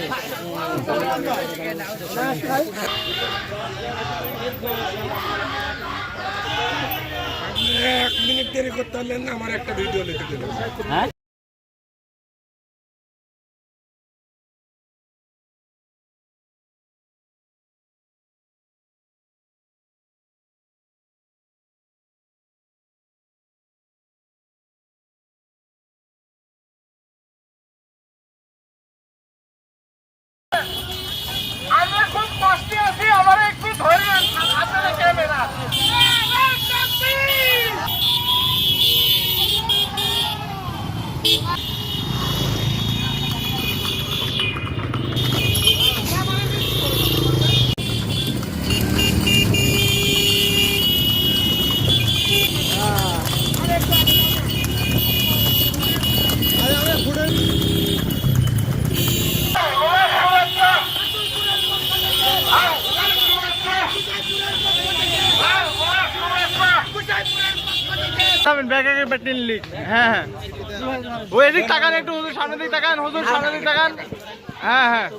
এক মিনিট দেরি করতে পারলেন না, আমার একটা ভিডিও লিখে দিলেন। হ্যাঁ আমরা খুব কষ্টে আছি, আমার একটু ধরেন আপনারা ক্যামেরা। হ্যাঁ হ্যাঁ ওই এদিক তাকান, একটু হুজুর সামনের দিক তাকান, হুজুর সামনের দিক তাকান। হ্যাঁ হ্যাঁ